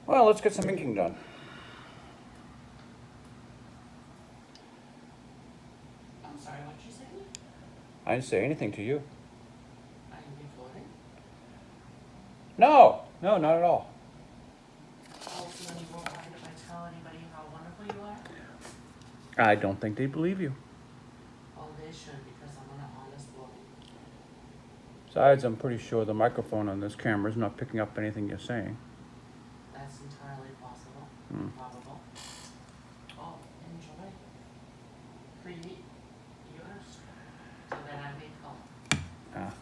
Well, let's get some inking done. I'm sorry, what you saying? I didn't say anything to you. Are you recording? No, no, not at all. Oh, so then you won't mind if I tell anybody how wonderful you are? I don't think they believe you. Oh, they should, because I'm an honest woman. Besides, I'm pretty sure the microphone on this camera is not picking up anything you're saying. That's entirely possible. Probable. Oh, enjoy. Create yours. So that I may color. Ah.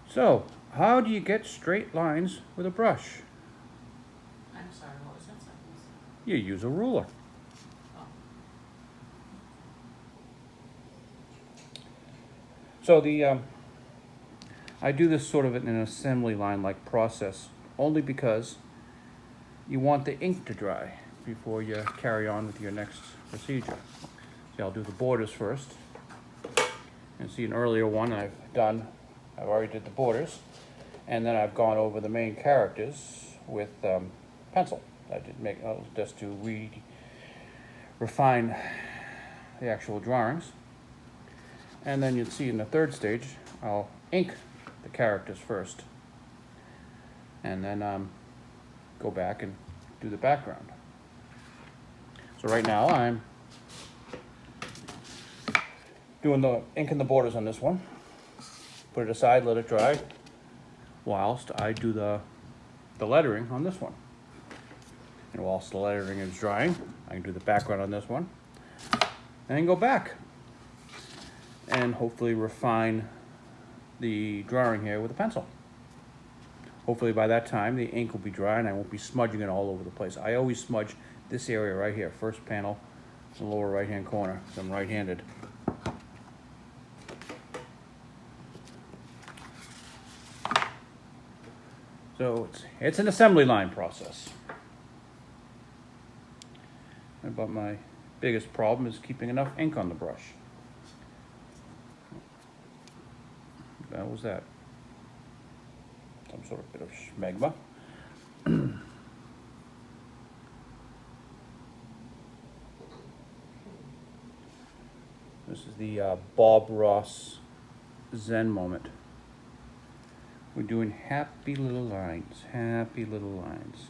So, how do you get straight lines with a brush? I'm sorry, what was that sentence? You use a ruler. Oh, So I do this sort of in an assembly line-like process, only because you want the ink to dry before you carry on with your next procedure. See, I'll do the borders first. And see an earlier one I've already did the borders, and then I've gone over the main characters with pencil. I did make just to refine the actual drawings. And then you'll see in the third stage, I'll ink the characters first, and then go back and do the background. So right now I'm doing the ink and the borders on this one. Put it aside, let it dry, whilst I do the lettering on this one. And whilst the lettering is drying, I can do the background on this one, and then go back and hopefully refine the drawing here with a pencil. Hopefully by that time the ink will be dry and I won't be smudging it all over the place. I always smudge this area right here, first panel, the lower right hand corner, because I'm right-handed. So it's an assembly line process. But my biggest problem is keeping enough ink on the brush. That was that. Some sort of bit of schmegma. This is the Bob Ross Zen moment. We're doing happy little lines, happy little lines.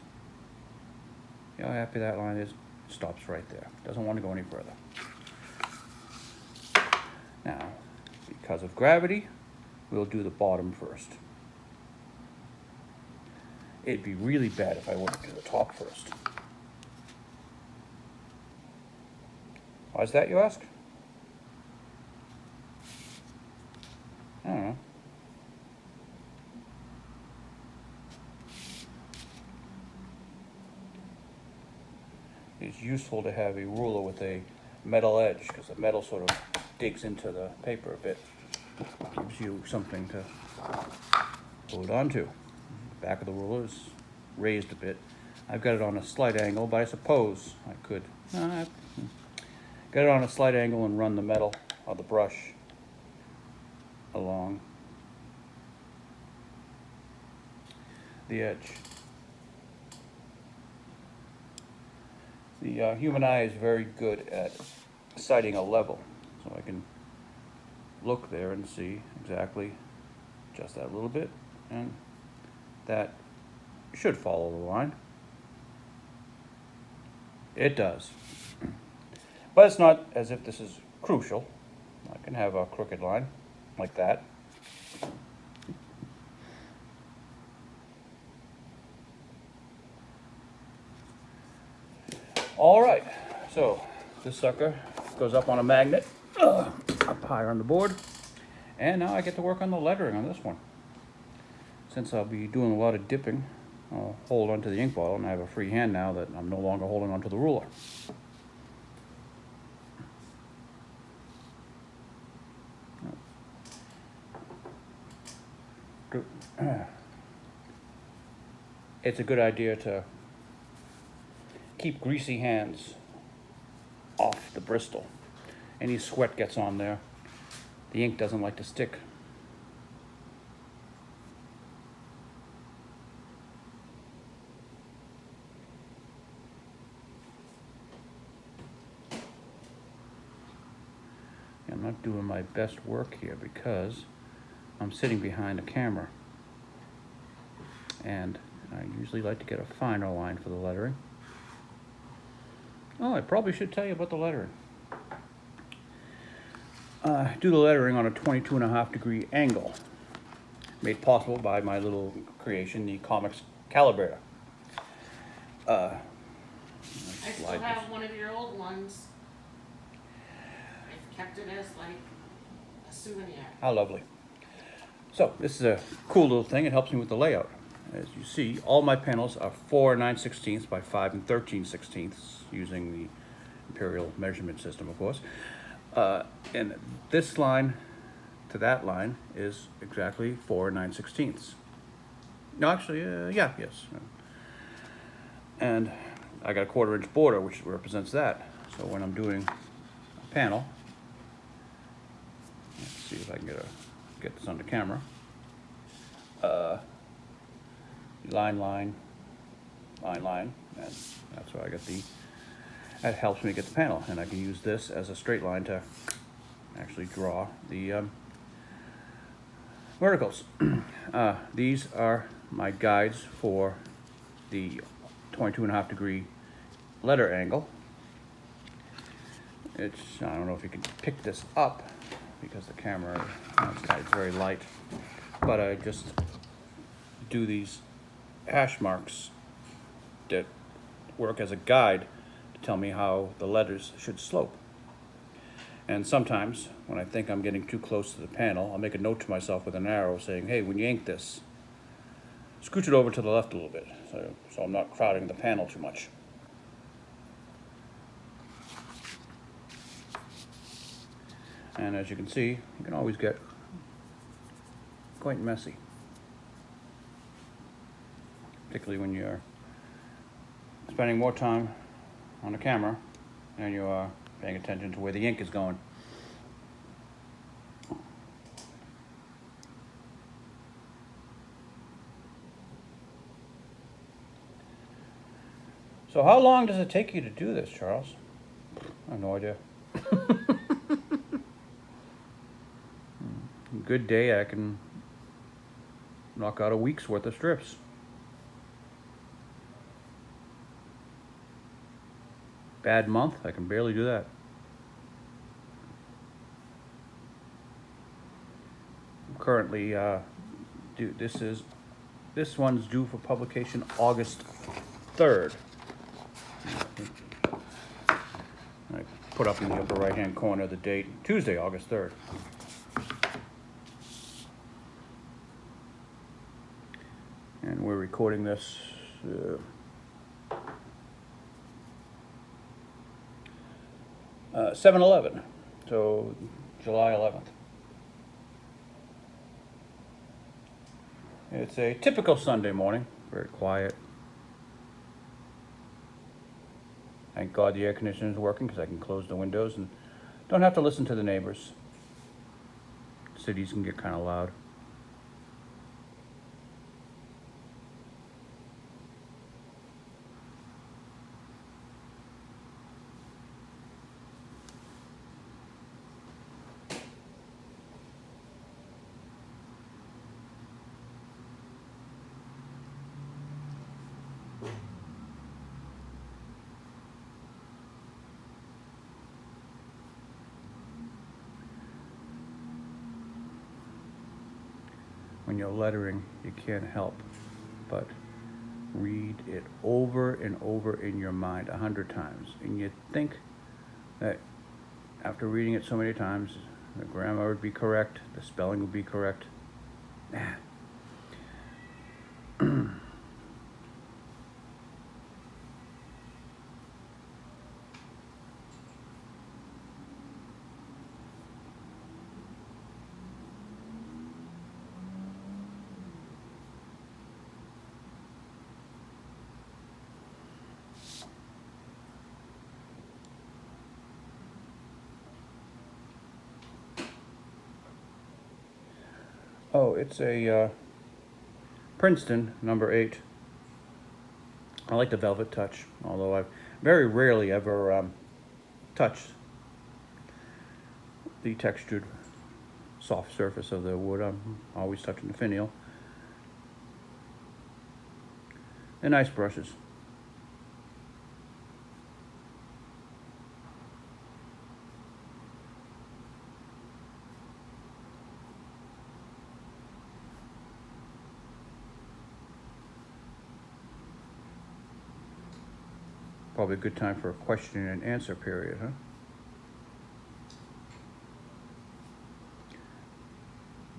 See how happy that line is? It stops right there. Doesn't want to go any further. Now, because of gravity, we'll do the bottom first. It'd be really bad if I went to the top first. Why is that, you ask? I don't know. It's useful to have a ruler with a metal edge, because the metal sort of digs into the paper a bit. Gives you something to hold on to. The back of the ruler is raised a bit. I've got it on a slight angle, but I suppose I could get it on a slight angle and run the metal of the brush along the edge. The human eye is very good at sighting a level, so I can look there and see exactly just that little bit, and that should follow the line. It does. But it's not as if this is crucial. I can have a crooked line like that. All right, so this sucker goes up on a magnet, up higher on the board, and now I get to work on the lettering on this one. Since I'll be doing a lot of dipping, I'll hold onto the ink bottle, and I have a free hand now that I'm no longer holding onto the ruler. It's a good idea to keep greasy hands off the Bristol. Any sweat gets on there. The ink doesn't like to stick. I'm not doing my best work here because I'm sitting behind a camera. And I usually like to get a finer line for the lettering. Oh, I probably should tell you about the lettering. I do the lettering on a 22.5 degree angle, made possible by my little creation, the Comics Calibrator. I still have one of your old ones. I've kept it as like a souvenir. How lovely. So this is a cool little thing. It helps me with the layout. As you see, all my panels are 4 9/16 by 5 13/16 using the imperial measurement system, of course. And this line to that line is exactly 4 9/16. No, actually, yes. And I got a 1/4 inch border, which represents that. So when I'm doing a panel, let's see if I can get this on the camera. Line, and that's where I get that helps me get the panel. And I can use this as a straight line to actually draw the verticals. These are my guides for the 22.5 degree letter angle. I don't know if you can pick this up because the camera it's very light, but I just do these hash marks that work as a guide to tell me how the letters should slope. And sometimes when I think I'm getting too close to the panel, I'll make a note to myself with an arrow saying, hey, when you ink this, scooch it over to the left a little bit so I'm not crowding the panel too much. And as you can see, you can always get quite messy, particularly when you're spending more time on the camera than you are paying attention to where the ink is going. So how long does it take you to do this, Charles? I have no idea. Good day, I can knock out a week's worth of strips. Bad month, I can barely do that. I'm currently, this one's due for publication August 3rd. I put up in the upper right-hand corner the date, Tuesday, August 3rd. And we're recording this 7/11, so July 11th. It's a typical Sunday morning, very quiet. Thank God the air conditioner is working because I can close the windows and don't have to listen to the neighbors. Cities can get kind of loud. When you're lettering, you can't help but read it over and over in your mind 100 times. And you think that after reading it so many times, the grammar would be correct, the spelling would be correct. Nah. Oh, it's a Princeton number 8. I like the velvet touch, although I've very rarely ever touched the textured soft surface of the wood. I'm always touching the finial. They're nice brushes. Probably a good time for a question and answer period, huh?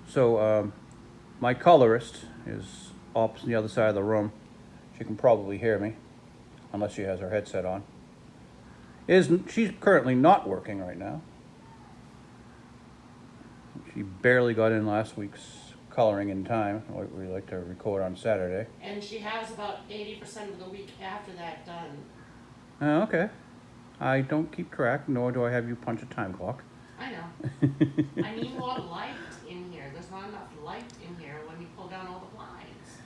So, my colorist is opposite the other side of the room. She can probably hear me, unless she has her headset on. She's currently not working right now. She barely got in last week's coloring in time. We like to record on Saturday. And she has about 80% of the week after that done. Okay. I don't keep track, nor do I have you punch a time clock. I know. I need more light in here. There's not enough light in here when you pull down all the blinds.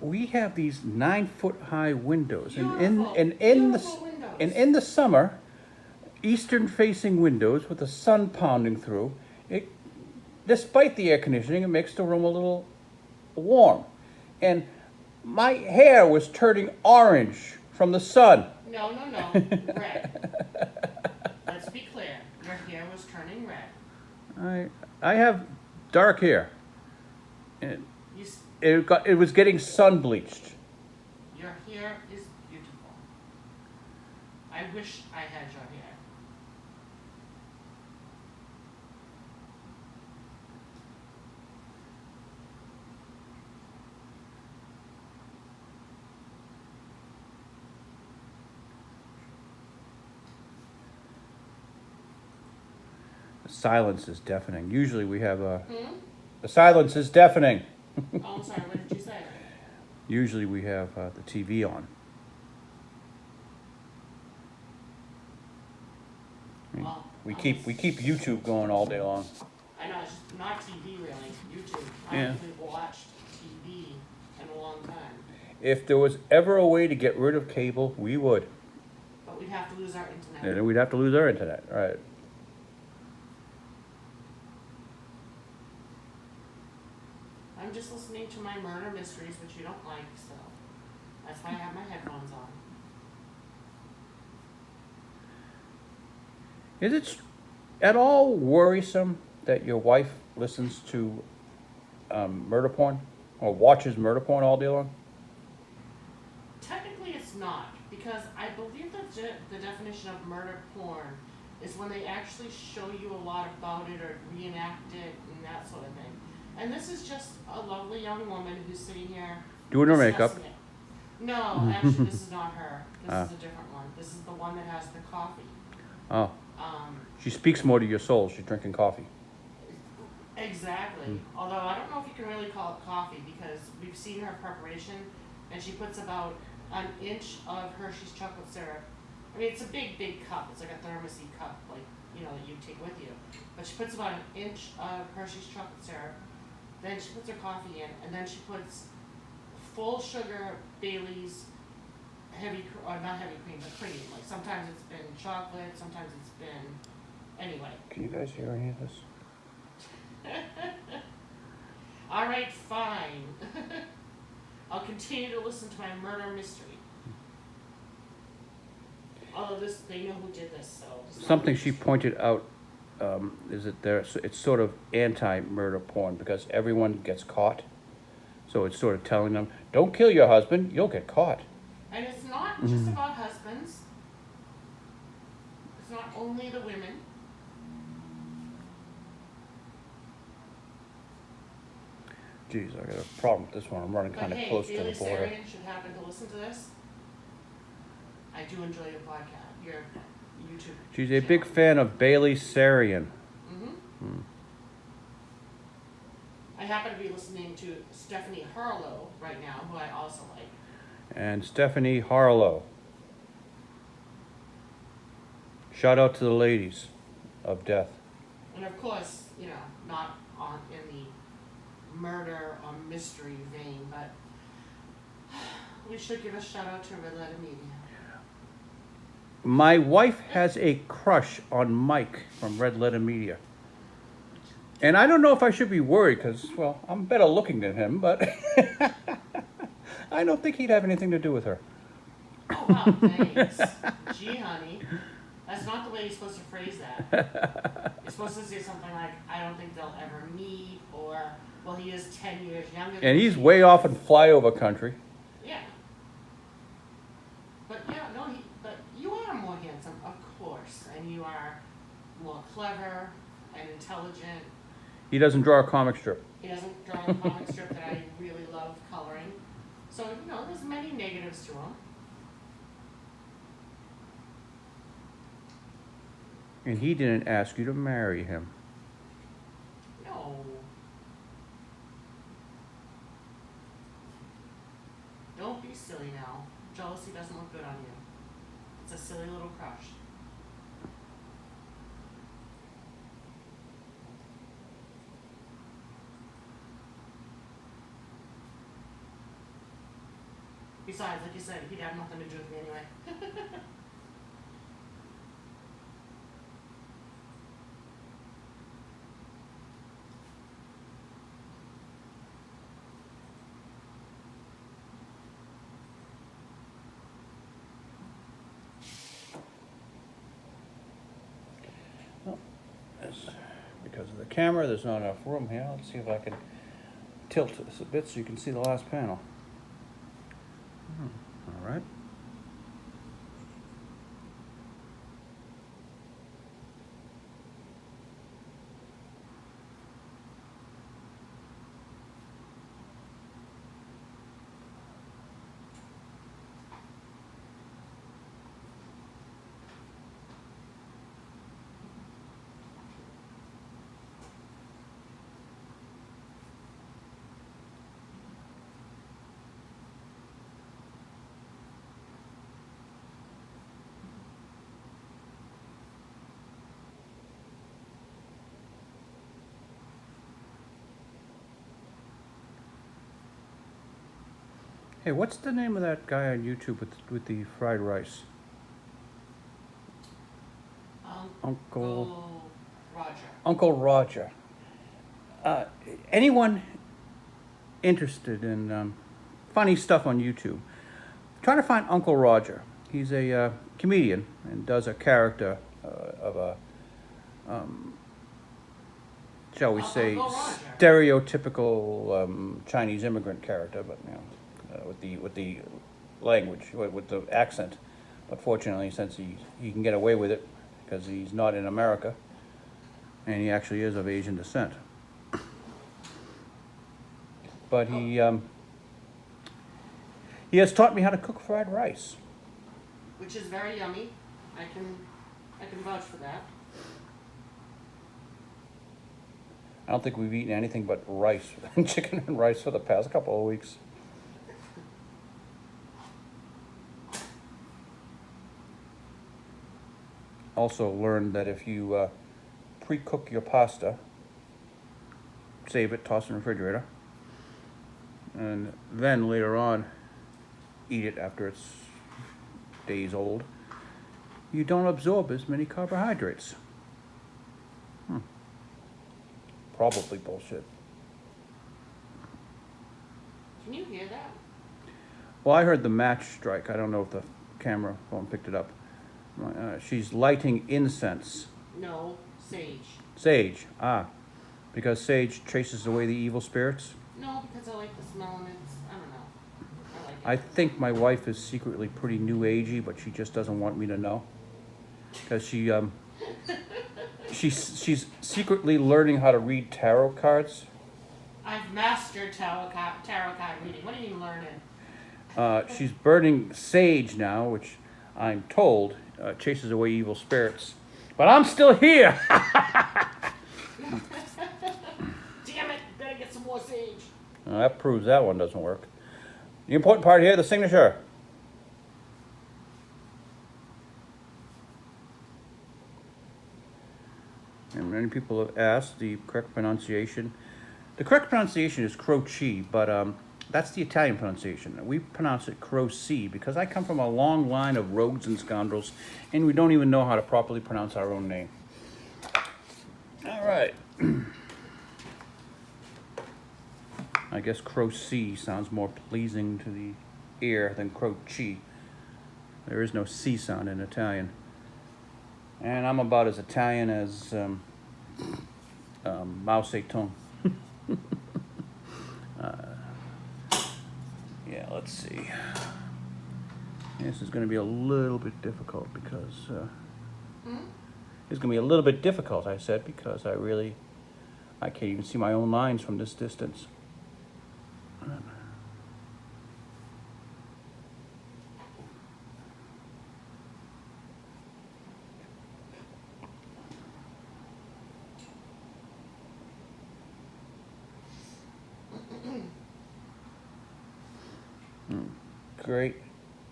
We have these 9-foot high windows, Beautiful, and beautiful windows. in the summer, eastern facing windows with the sun pounding through. It, despite the air conditioning, it makes the room a little warm. And my hair was turning orange from the sun. No, red. Let's be clear. Your hair was turning red. I have dark hair. And You, s- it was getting sun bleached. your hair is beautiful. I wish I had your hair. The silence is deafening. Usually we have a... The Hmm? silence is deafening. Oh, I'm sorry. What did you say? Usually we have the TV on. Well, We keep YouTube going all day long. I know, it's just not TV really, YouTube. I Yeah. haven't even watched TV in a long time. If there was ever a way to get rid of cable, we would. But we'd have to lose our internet. And then we'd have to lose our internet, right? I'm just listening to my murder mysteries, which you don't like, so that's why I have my headphones on. Is it at all worrisome that your wife listens to murder porn or watches murder porn all day long? Technically, it's not, because I believe that the definition of murder porn is when they actually show you a lot about it or reenact it and that sort of thing. And this is just a lovely young woman who's sitting here Doing her makeup. discussing it. No, actually, this is not her. This Ah. is a different one. This is the one that has the coffee. Oh, Um, she speaks more to your soul. She's drinking coffee. Exactly. Although I don't know if you can really call it coffee because we've seen her preparation and she puts about an inch of Hershey's chocolate syrup. I mean, it's a big cup. It's like a thermosy cup, like, you know, that you take with you. But she puts about an inch of Hershey's chocolate syrup. Then she puts her coffee in, and then she puts full sugar Bailey's or not heavy cream, but cream. Like sometimes it's been chocolate, sometimes it's been, anyway. Can you guys hear any of this? All right, fine. I'll continue to listen to my murder mystery. Although they know who did this, so. it's not Something me. she pointed out is that it's sort of anti-murder porn because everyone gets caught. So it's sort of telling them, don't kill your husband, you'll get caught. And it's not just about husbands. It's not only the women. Geez, I got a problem with this one. I'm running But kind of hey, close to Bailey the border. Sarian should happen to listen to this. I do enjoy your podcast, your YouTube. She's a big fan of Bailey Sarian. Mm-hmm. I happen to be listening to Stephanie Harlow right now, who I also like. And Stephanie Harlow. Shout out to the ladies of death. And of course, you know, not on in the murder or mystery vein, but we should give a shout out to Red Letter Media. My wife has a crush on Mike from Red Letter Media. And I don't know if I should be worried because, well, I'm better looking than him, but I don't think he'd have anything to do with her. Oh, wow, thanks. Gee, honey. That's not the way you're supposed to phrase that. You're supposed to say something like, I don't think they'll ever meet, or, well, he is 10 years younger than And he's me. way off in flyover country. Yeah. But, yeah, no, but you are more handsome, of course. And you are more clever and intelligent. He doesn't draw a comic strip. He doesn't draw the comic strip that I really love coloring. So, you know, there's many negatives to him. And he didn't ask you to marry him. No. Don't be silly now. Jealousy doesn't look good on you. It's a silly little crush. Besides, like you said, he'd have nothing to do with me anyway. Because of the camera, there's not enough room here. Let's see if I can tilt this a bit so you can see the last panel. All right. Hey, what's the name of that guy on YouTube with the fried rice? Uncle Roger. Uncle Roger. Anyone interested in funny stuff on YouTube? Try to find Uncle Roger. He's a comedian and does a character of a, shall we say, stereotypical Chinese immigrant character, but you know, with the language, with the accent. But fortunately, since he can get away with it because he's not in America, and he actually is of Asian descent. But he has taught me how to cook fried rice. Which is very yummy. I can vouch for that. I don't think we've eaten anything but rice, chicken and rice for the past couple of weeks. Also learned that if you pre-cook your pasta, save it, toss it in the refrigerator, and then later on eat it after it's days old, you don't absorb as many carbohydrates. Probably bullshit. Can you hear that? Well, I heard the match strike. I don't know if the camera phone picked it up. She's lighting incense. No, sage. Sage, because sage chases away the evil spirits. No, because I like the smell and it's, I don't know. I like it. I think my wife is secretly pretty new agey, but she just doesn't want me to know. Because she's secretly learning how to read tarot cards. I've mastered tarot card reading. What do you mean learning? She's burning sage now, which I'm told chases away evil spirits. But I'm still here! Damn it, better get some more sage. That proves that one doesn't work. The important part here, the signature. And many people have asked the correct pronunciation. The correct pronunciation is croci, but That's the Italian pronunciation. We pronounce it Crow-C because I come from a long line of rogues and scoundrels, and we don't even know how to properly pronounce our own name. All right. I guess Crow-C sounds more pleasing to the ear than Crow-Chi. There is no C sound in Italian. And I'm about as Italian as Mao Zedong. Yeah, let's see. This is going to be a little bit difficult because it's going to be a little bit difficult, I said, because I can't even see my own lines from this distance.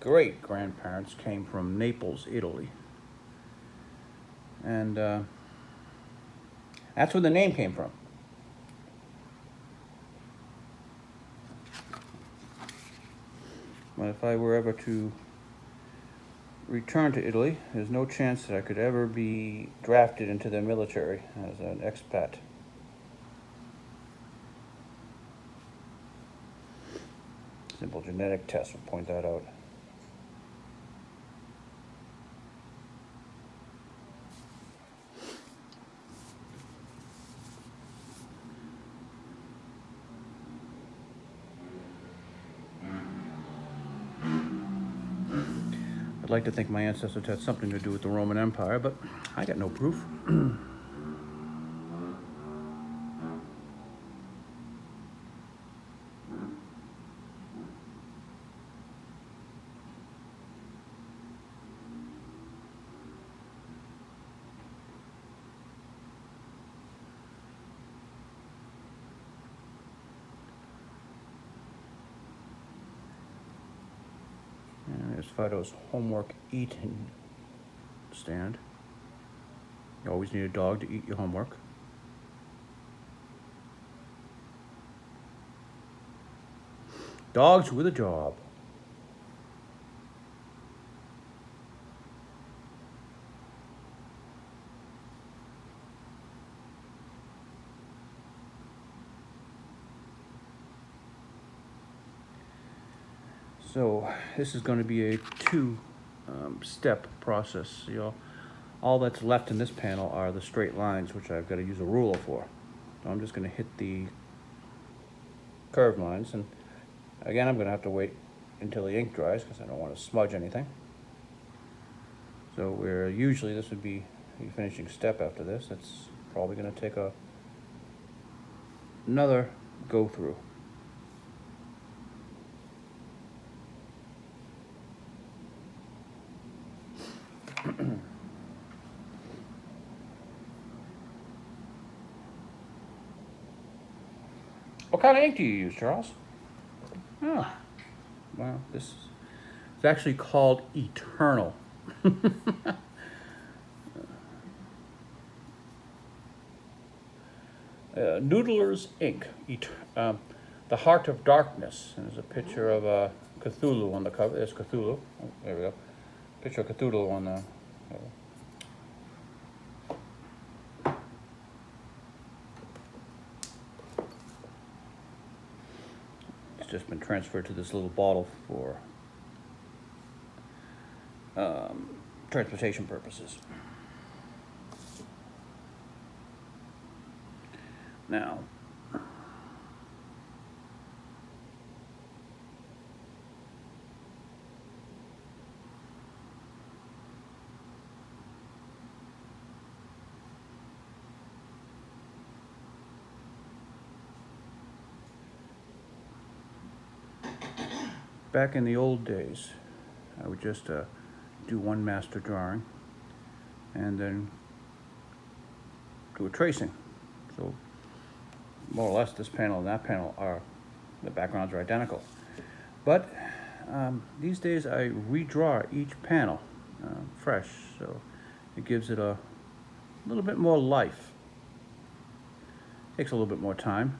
Great grandparents came from Naples, Italy. And that's where the name came from. But if I were ever to return to Italy, there's no chance that I could ever be drafted into the military as an expat. Simple genetic test will point that out. I'd like to think my ancestors had something to do with the Roman Empire, but I got no proof. There's Phydeaux's homework eating stand. You always need a dog to eat your homework. Dogs with a job. So this is going to be a two-step process. You know, all that's left in this panel are the straight lines, which I've got to use a ruler for. So I'm just going to hit the curved lines, and again, I'm going to have to wait until the ink dries because I don't want to smudge anything. So where usually this would be the finishing step after this, it's probably going to take another go through. What kind of ink do you use, Charles? Oh, well, it's actually called Eternal. Noodler's ink, the Heart of Darkness. And there's a picture of Cthulhu on the cover. There's Cthulhu. Oh, there we go. Picture of Cthulhu on the cover. It's just been transferred to this little bottle for transportation purposes. Now, back in the old days, I would just do one master drawing and then do a tracing. So more or less this panel and that panel the backgrounds are identical. But these days I redraw each panel fresh, so it gives it a little bit more life. Takes a little bit more time.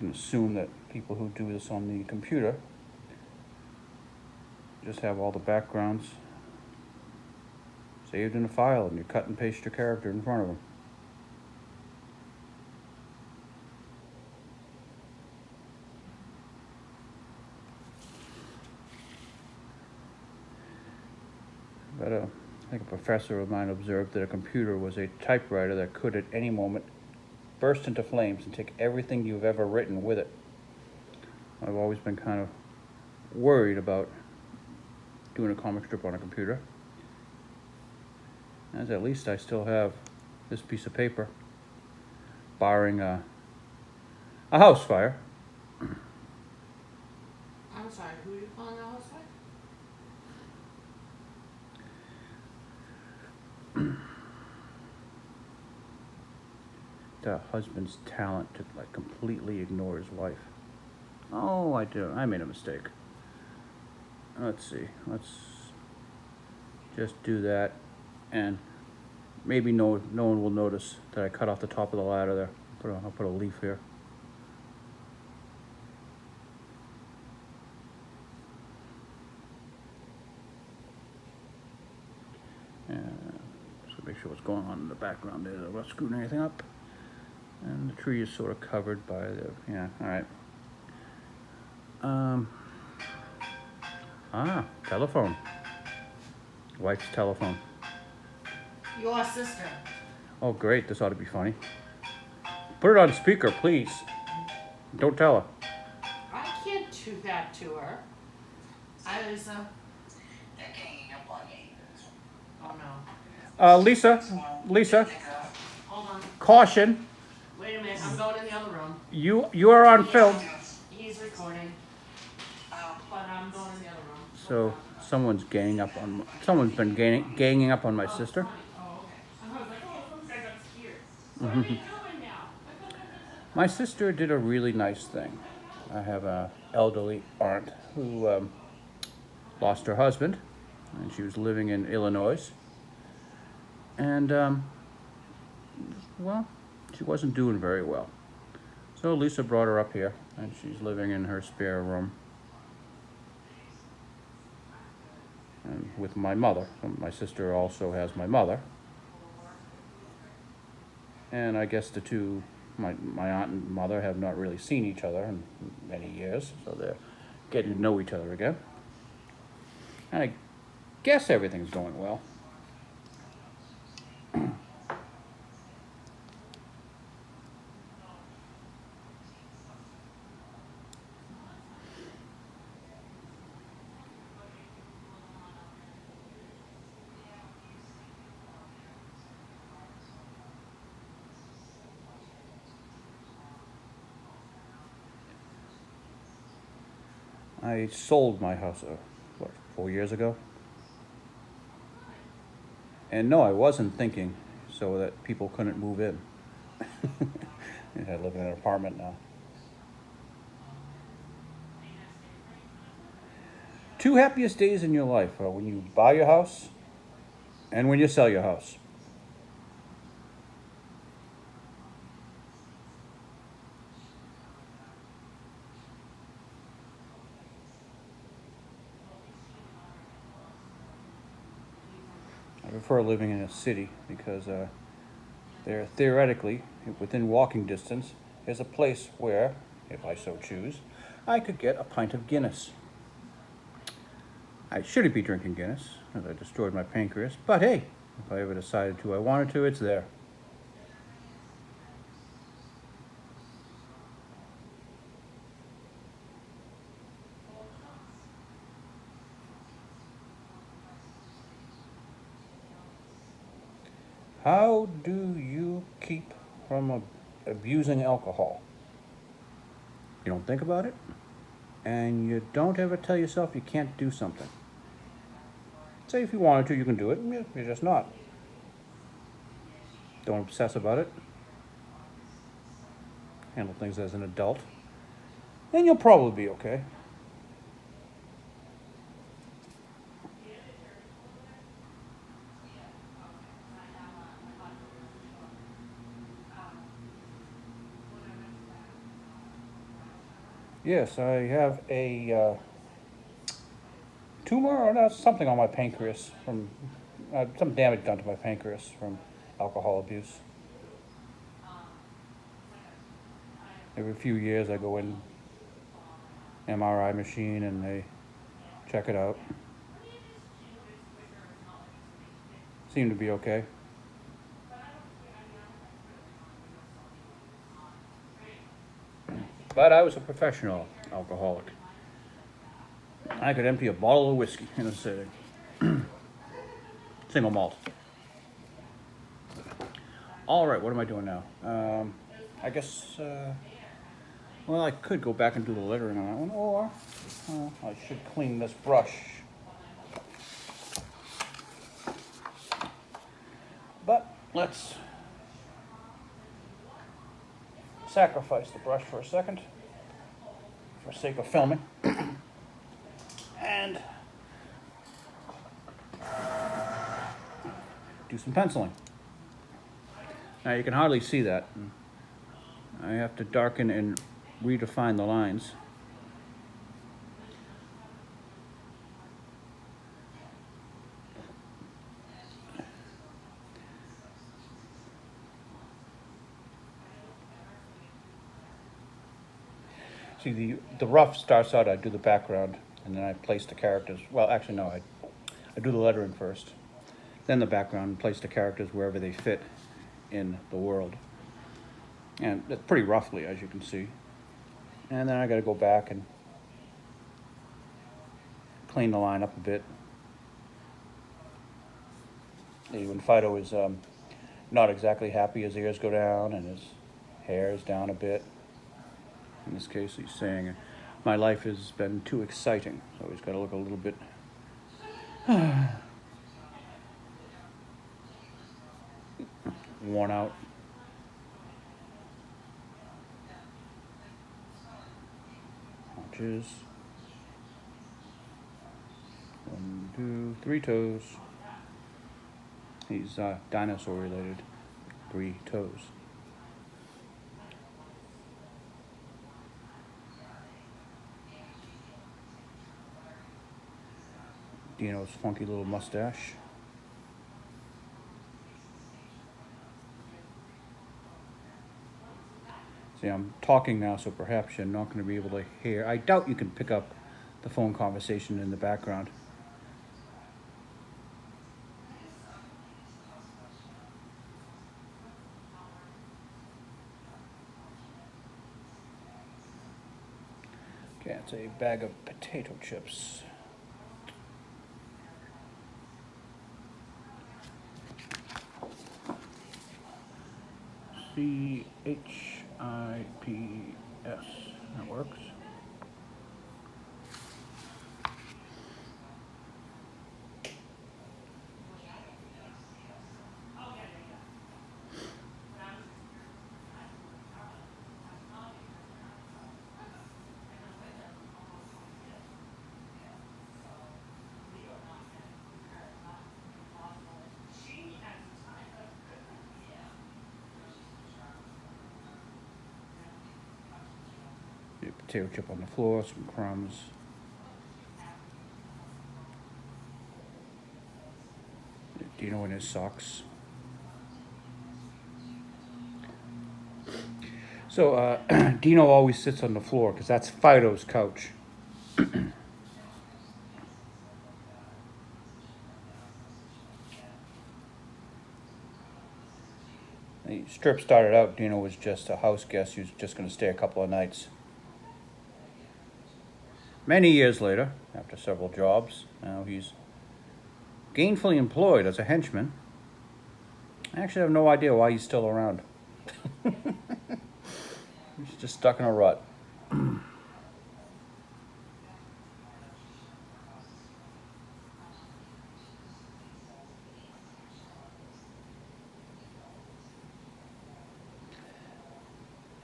can assume that people who do this on the computer just have all the backgrounds saved in a file, and you cut and paste your character in front of them. But I think a professor of mine observed that a computer was a typewriter that could at any moment burst into flames and take everything you've ever written with it. I've always been kind of worried about doing a comic strip on a computer, as at least I still have this piece of paper, barring a house fire. I'm sorry, who are you calling a housewife? The husband's talent to like completely ignore his wife. Oh, I made a mistake. Let's see. Let's just do that, and maybe no one will notice that I cut off the top of the ladder there. I'll put a leaf here. And so make sure what's going on in the background there. I'm not screwing anything up. And the tree is sort of covered by the, yeah, all right. Telephone. Wife's telephone. Your sister. Oh, great, this ought to be funny. Put it on speaker, please. Don't tell her. I can't do that to her. Hi, Lisa. Oh no. Lisa, Hold on. caution. Wait a minute, I'm going in the other room. You are on film. He's recording. But I'm going in the other room. So someone's ganging up on. Someone's been ganging up on my sister. Oh, okay. I was like, oh, some guy's upstairs. What are you doing now? My sister did a really nice thing. I have an elderly aunt who lost her husband, and she was living in Illinois. And well, she wasn't doing very well. So Lisa brought her up here, and she's living in her spare room. And with my mother. My sister also has my mother. And I guess the two, my aunt and mother, have not really seen each other in many years, so they're getting to know each other again. And I guess everything's going well. I sold my house, 4 years ago? And no, I wasn't thinking so that people couldn't move in. I live in an apartment now. Two happiest days in your life are when you buy your house and when you sell your house. I prefer living in a city because there theoretically, within walking distance, is a place where, if I so choose, I could get a pint of Guinness. I shouldn't be drinking Guinness, as I destroyed my pancreas, but hey, if I ever decided to, I wanted to, it's there. How do you keep from abusing alcohol? You don't think about it, and you don't ever tell yourself you can't do something. Say if you wanted to, you can do it, you're just not. Don't obsess about it. Handle things as an adult, and you'll probably be okay. Yes, I have a tumor or not, something on my pancreas from some damage done to my pancreas from alcohol abuse. Every few years I go in MRI machine and they check it out. Seem to be okay. But I was a professional alcoholic. I could empty a bottle of whiskey in a sitting. Single malt. All right, what am I doing now? I guess, well, I could go back and do the lettering on that one, or I should clean this brush. But let's sacrifice the brush for a second, for sake of filming, and do some penciling. Now you can hardly see that. I have to darken and redefine the lines. See, the rough starts out, I do the background, and then I place the characters. Well, actually, no, I do the lettering first, then the background, and place the characters wherever they fit in the world. And that's pretty roughly, as you can see. And then I got to go back and clean the line up a bit. When Phydeaux is not exactly happy, his ears go down and his hair is down a bit. In this case, he's saying, my life has been too exciting. So he's got to look a little bit worn out. Haunches. 1, 2, 3 toes. He's dinosaur related. 3 toes. Dino's funky little mustache. See, I'm talking now, so perhaps you're not going to be able to hear. I doubt you can pick up the phone conversation in the background. Okay, it's a bag of potato chips. CHIPS. That works. A potato chip on the floor, some crumbs. Dino in his socks. So Dino always sits on the floor because that's Phydeaux's couch. The strip started out, Dino was just a house guest. He was just going to stay a couple of nights. Many years later, after several jobs, now he's gainfully employed as a henchman. I actually have no idea why he's still around. He's just stuck in a rut.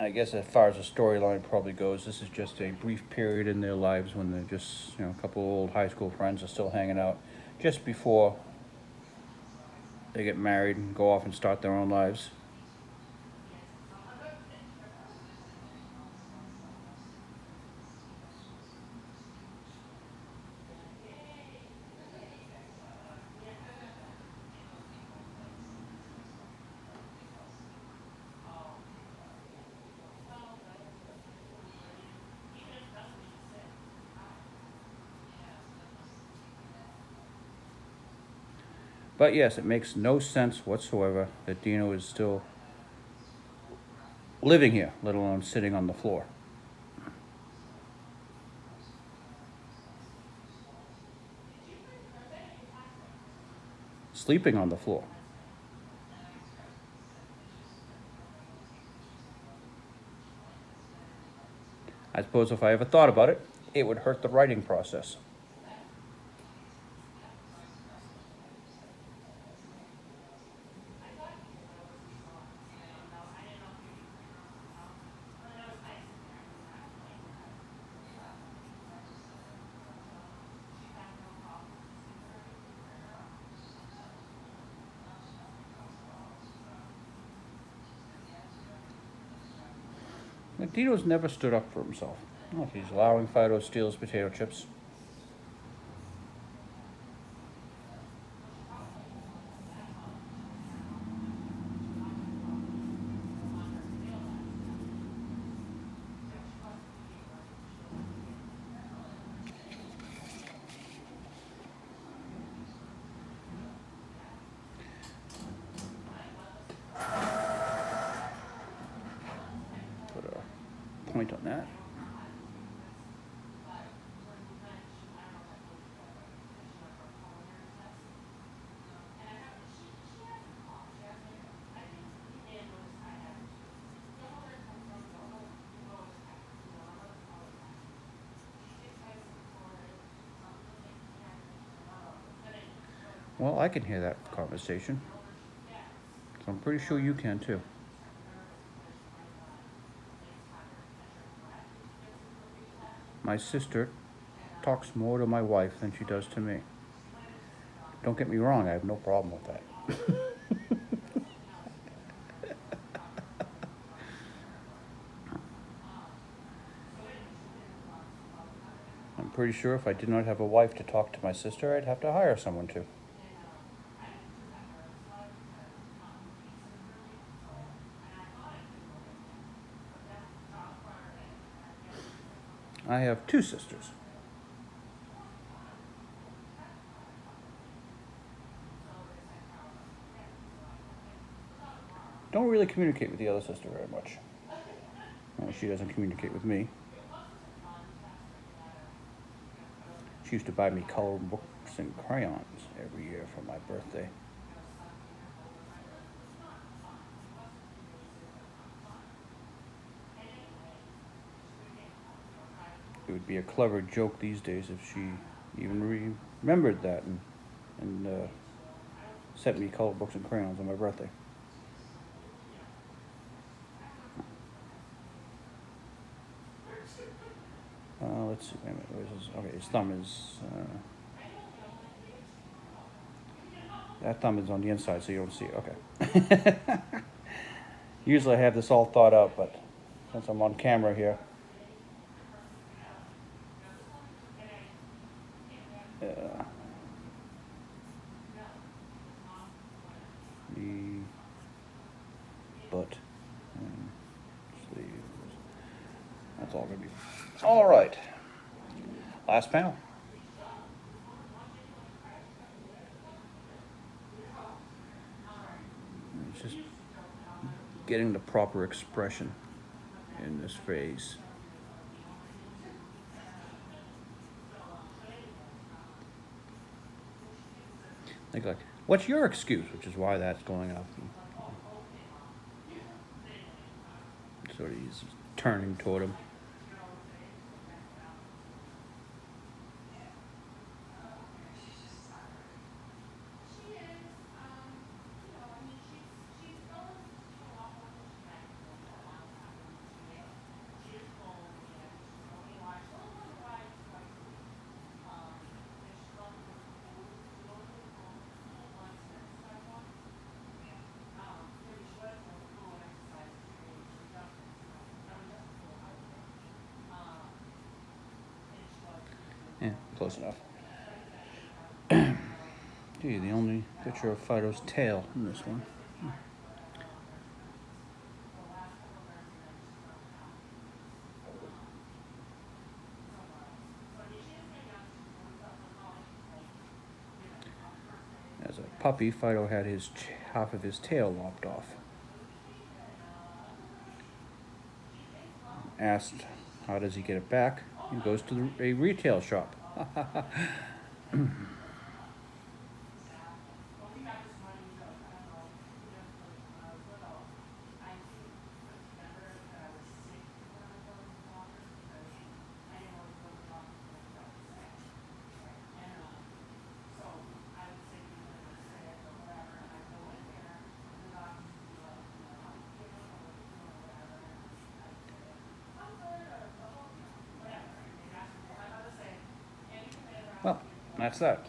I guess as far as the storyline probably goes, this is just a brief period in their lives when they're just, a couple of old high school friends are still hanging out just before they get married and go off and start their own lives. But yes, it makes no sense whatsoever that Dino is still living here, let alone sitting on the floor. Sleeping on the floor. I suppose if I ever thought about it, it would hurt the writing process. Dino's never stood up for himself. Look, he's allowing Phydeaux to steal his potato chips. Put a point on that. Well, I can hear that conversation. So I'm pretty sure you can too. My sister talks more to my wife than she does to me. Don't get me wrong, I have no problem with that. I'm pretty sure if I did not have a wife to talk to my sister, I'd have to hire someone to. I have two sisters. Don't really communicate with the other sister very much. Well, she doesn't communicate with me. She used to buy me colored books and crayons every year for my birthday. It would be a clever joke these days if she even remembered that and sent me colored books and crayons on my birthday. Let's see. Wait a minute. Where's his, okay, his thumb is. That thumb is on the inside, so you don't see it. Okay. Usually I have this all thought out, but since I'm on camera here. The butt and sleeves. That's all gonna be. All right. Last panel. It's just getting the proper expression in this phase. Like, what's your excuse? Which is why that's going up. So he's turning toward him. Yeah, close enough. Gee, the only picture of Phydeaux's tail in this one. As a puppy, Phydeaux had half of his tail lopped off. Asked, how does he get it back? He goes to a retail shop. Well, that's that.